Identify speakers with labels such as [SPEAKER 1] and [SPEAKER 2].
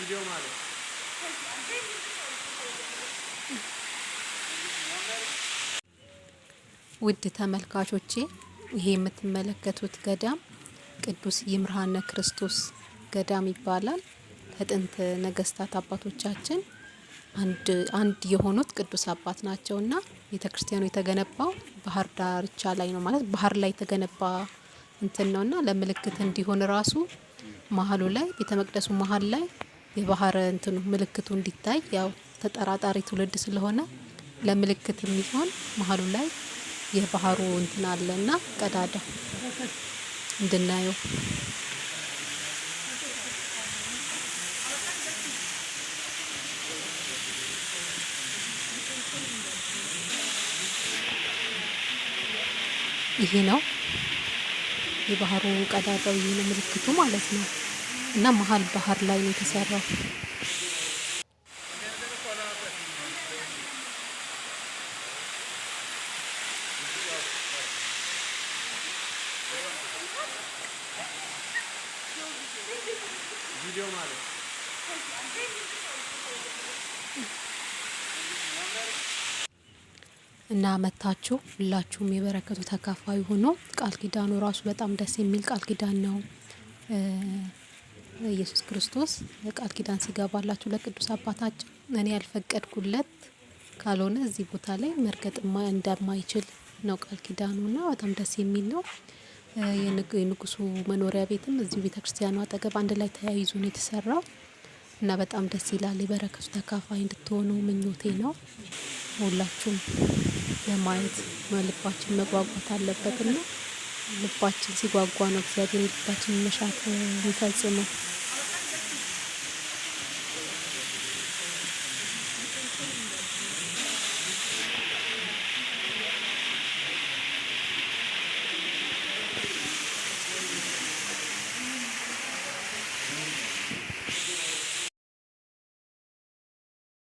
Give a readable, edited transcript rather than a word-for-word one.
[SPEAKER 1] ቪዲዮ ማለት
[SPEAKER 2] ውድ ተመልካቾቼ ይሄ የምትመለከቱት ገዳም ቅዱስ ይምርሃነ ክርስቶስ ገዳም ይባላል። ከጥንት ነገስታት አባቶቻችን አንድ የሆኑት ቅዱስ አባት ናቸውና ቤተክርስቲያኑ የተገነባው ባህር ዳርቻ ላይ ነው። ማለት ባህር ላይ የተገነባ እንትን ነውና ለምልክት እንዲሆን ራሱ መሃሉ ላይ ቤተመቅደሱ መሃል ላይ የባህር እንትኑ ምልክቱ እንዲታይ ያው ተጠራጣሪ ትውልድ ስለሆነ ለምልክት የሚሆን መሃሉ ላይ የባህሩ እንትን አለና ቀዳዳ እንድናየው ይሄ ነው የባህሩ ቀዳዳው። ይሄ ነው ምልክቱ ማለት ነው። እና መሃል ባህር ላይ ነው የተሰራው።
[SPEAKER 1] ቪዲዮ ማለት
[SPEAKER 2] እና መታችሁ ሁላችሁም የበረከቱ ተካፋይ ሆኖ ቃል ኪዳኑ ራሱ በጣም ደስ የሚል ቃል ኪዳን ነው። ኢየሱስ ክርስቶስ ቃል ኪዳን ሲገባላችሁ ለቅዱስ አባታችን እኔ ያልፈቀድኩለት ካልሆነ እዚህ ቦታ ላይ መርገጥ እንደማይችል ነው ቃል ኪዳኑና በጣም ደስ የሚል ነው። የንጉሱ መኖሪያ ቤትም እዚሁ ቤተክርስቲያኑ አጠገብ አንድ ላይ ተያይዞ ነው የተሰራው እና በጣም ደስ ይላል። የበረከቱ ተካፋይ እንድትሆኑ ምኞቴ ነው። ሁላችሁም ለማየት ልባችን መጓጓት አለበትና ልባችን ሲጓጓ ነው እግዚአብሔር ልባችንን መሻት የሚፈጽመው።